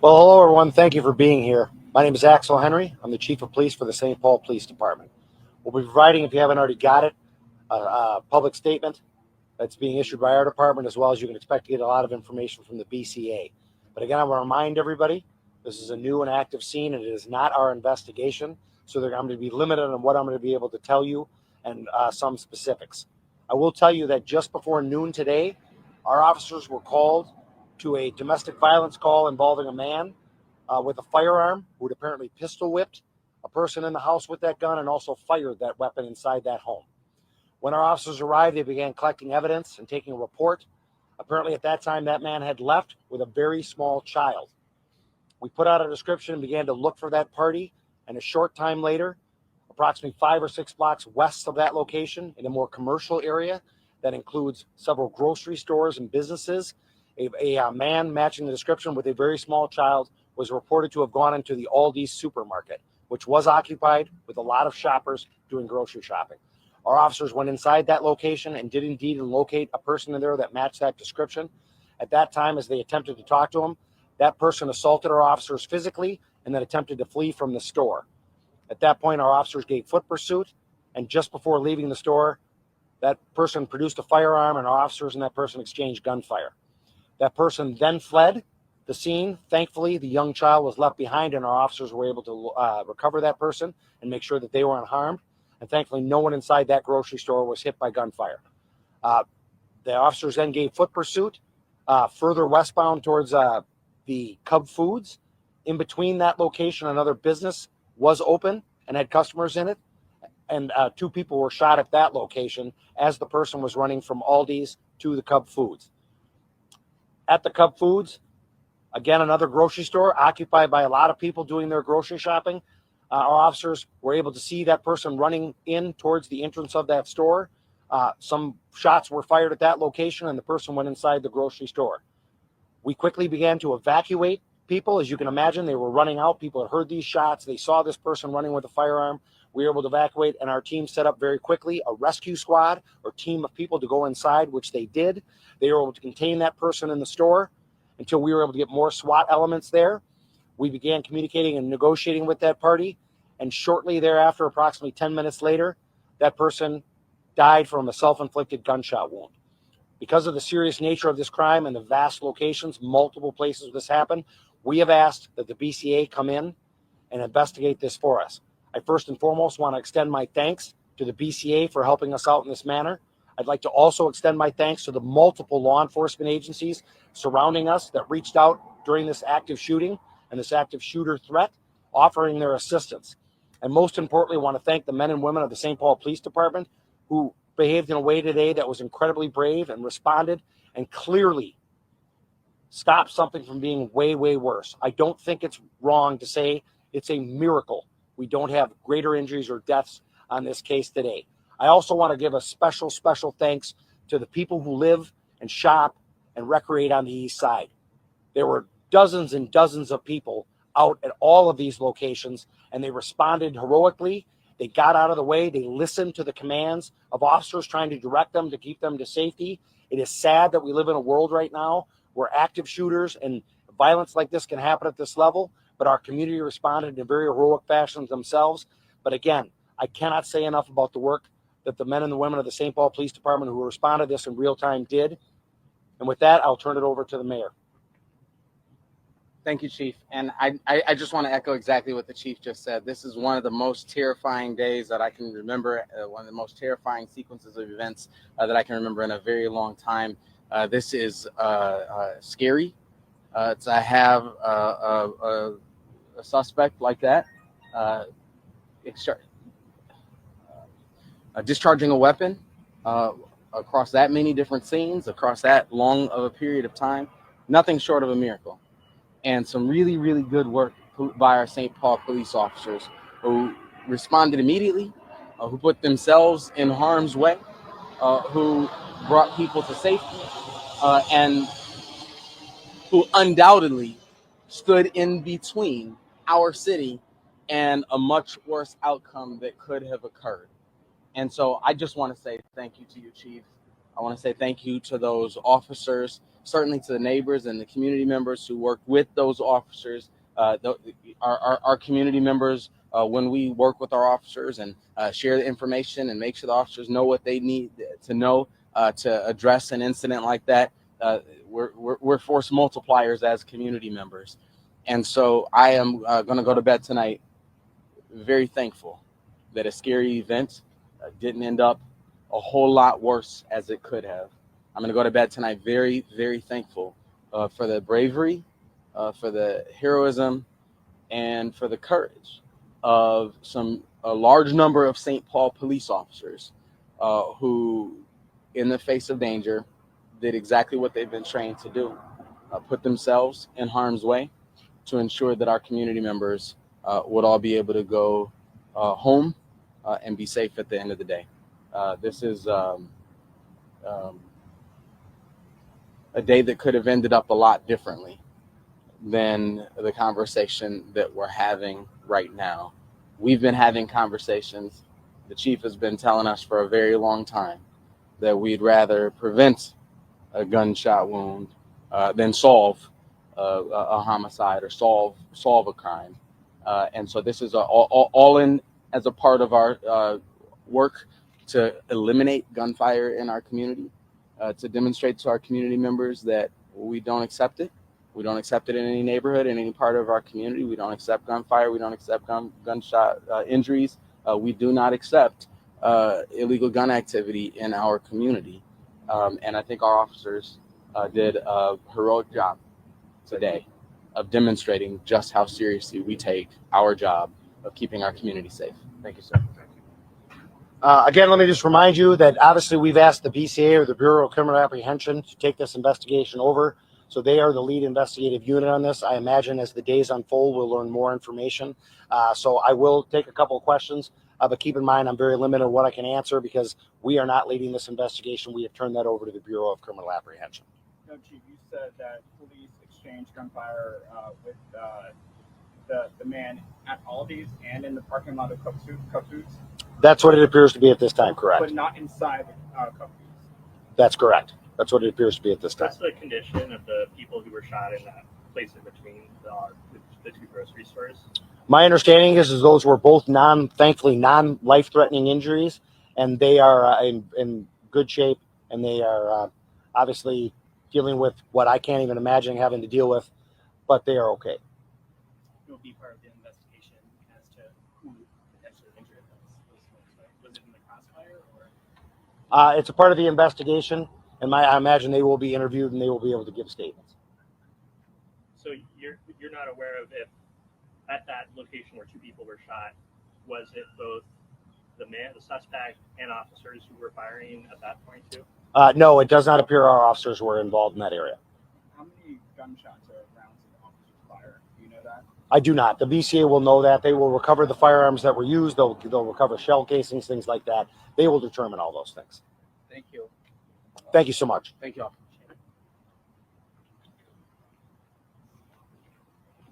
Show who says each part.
Speaker 1: Well, hello everyone. Thank you for being here. My name is Axel Henry. I'm the Chief of Police for the St. Paul Police Department. We'll be providing, if you haven't already got it, a public statement that's being issued by our department, as well as you can expect to get a lot of information from the BCA. But again, I want to remind everybody, this is a new and active scene, and it is not our investigation, so I'm going to be limited on what I'm going to be able to tell you and some specifics. I will tell you that just before noon today, our officers were called to a domestic violence call involving a man with a firearm who had apparently pistol whipped a person in the house with that gun and also fired that weapon inside that home. When our officers arrived, they began collecting evidence and taking a report. Apparently, at that time, that man had left with a very small child. We put out a description and began to look for that party, and a short time later, approximately 5 or 6 blocks west of that location, in a more commercial area that includes several grocery stores and businesses, a man matching the description with a very small child was reported to have gone into the Aldi supermarket, which was occupied with a lot of shoppers doing grocery shopping. Our officers went inside that location and did indeed locate a person in there that matched that description. At that time, as they attempted to talk to him, that person assaulted our officers physically and then attempted to flee from the store. At that point, our officers gave foot pursuit, and just before leaving the store, that person produced a firearm, and our officers and that person exchanged gunfire. That person then fled the scene. Thankfully, the young child was left behind, and our officers were able to recover that person and make sure that they were unharmed. And thankfully, no one inside that grocery store was hit by gunfire. The officers then gave foot pursuit further westbound towards the Cub Foods. In between that location, another business was open and had customers in it. And 2 people were shot at that location as the person was running from Aldi's to the Cub Foods. At the Cub Foods, again, another grocery store occupied by a lot of people doing their grocery shopping. Our officers were able to see that person running in towards the entrance of that store. Some shots were fired at that location, and the person went inside the grocery store. We quickly began to evacuate people. As you can imagine, they were running out. People had heard these shots. They saw this person running with a firearm. We were able to evacuate, and our team set up very quickly a rescue squad or team of people to go inside, which they did. They were able to contain that person in the store until we were able to get more SWAT elements there. We began communicating and negotiating with that party, and shortly thereafter, approximately 10 minutes later, that person died from a self-inflicted gunshot wound. Because of the serious nature of this crime and the vast locations, multiple places this happened, we have asked that the BCA come in and investigate this for us. I first and foremost want to extend my thanks to the BCA for helping us out in this manner. I'd like to also extend my thanks to the multiple law enforcement agencies surrounding us that reached out during this active shooting and this active shooter threat, offering their assistance. And most importantly, I want to thank the men and women of the St. Paul Police Department who behaved in a way today that was incredibly brave and responded and clearly stopped something from being way, way worse. I don't think it's wrong to say it's a miracle we don't have greater injuries or deaths on this case today. I also want to give a special thanks to the people who live and shop and recreate on the east side. There were dozens and dozens of people out at all of these locations, and they responded heroically. They got out of the way. They listened to the commands of officers trying to direct them to keep them to safety. It is sad that we live in a world right now where active shooters and violence like this can happen at this level, but our community responded in very heroic fashion themselves. But again, I cannot say enough about the work that the men and the women of the St. Paul Police Department who responded to this in real time did. And with that, I'll turn it over to the mayor.
Speaker 2: Thank you, Chief. And I just want to echo exactly what the Chief just said. This is one of the most terrifying days that I can remember, one of the most terrifying sequences of events that I can remember in a very long time. This is scary to have a suspect like that discharging a weapon across that many different scenes, across that long of a period of time. Nothing short of a miracle. And some really, really good work by our St. Paul police officers who responded immediately, who put themselves in harm's way, who brought people to safety, and who undoubtedly stood in between our city and a much worse outcome that could have occurred. And so I just want to say thank you to you, Chief. I want to say thank you to those officers, certainly to the neighbors and the community members who worked with those officers. Our community members, when we work with our officers and share the information and make sure the officers know what they need to know to address an incident like that, we're force multipliers as community members. And so I am going to go to bed tonight very thankful that a scary event didn't end up a whole lot worse as it could have. I'm going to go to bed tonight very, very thankful for the bravery, for the heroism, and for the courage of a large number of St. Paul police officers who, in the face of danger, did exactly what they've been trained to do, put themselves in harm's way to ensure that our community members would all be able to go home and be safe at the end of the day. This is a day that could have ended up a lot differently than the conversation that we're having right now. We've been having conversations. The chief has been telling us for a very long time that we'd rather prevent a gunshot wound than solve a homicide or solve a crime. And so this is all in as a part of our work to eliminate gunfire in our community, to demonstrate to our community members that we don't accept it. We don't accept it in any neighborhood, in any part of our community. We don't accept gunfire. We don't accept gunshot injuries. We do not accept illegal gun activity in our community. And I think our officers did a heroic job today of demonstrating just how seriously we take our job of keeping our community safe. Thank you, sir.
Speaker 1: Again, let me just remind you that obviously we've asked the BCA or the Bureau of Criminal Apprehension to take this investigation over. So they are the lead investigative unit on this. I imagine as the days unfold, we'll learn more information. So I will take a couple of questions, but keep in mind I'm very limited on what I can answer because we are not leading this investigation. We have turned that over to the Bureau of Criminal Apprehension.
Speaker 3: No, Chief, you said that police exchanged gunfire with the man at Aldi's and in the parking lot of Cup Foods?
Speaker 1: That's what it appears to be at this time, correct?
Speaker 3: But not inside Cup Foods?
Speaker 1: That's correct. That's what it appears to be at this time.
Speaker 4: What's the condition of the people who were shot in that place in between the two grocery stores?
Speaker 1: My understanding is those were both thankfully non-life-threatening injuries, and they are in good shape, and they are obviously dealing with what I can't even imagine having to deal with, but they are okay.
Speaker 3: It will be part of the investigation as to who potentially injured those folks, right? Was it in the crossfire or?
Speaker 1: It's a part of the investigation, and I imagine they will be interviewed and they will be able to give statements.
Speaker 4: So you're not aware of if at that location where two people were shot, was it both the suspect and officers who were firing at that point too?
Speaker 1: No, it does not appear our officers were involved in that area.
Speaker 3: How many gunshots or rounds did the officers fire? Do you know that?
Speaker 1: I do not. The BCA will know that. They will recover the firearms that were used. They'll recover shell casings, things like that. They will determine all those things.
Speaker 3: Thank you.
Speaker 1: Thank you so much.
Speaker 2: Thank you all.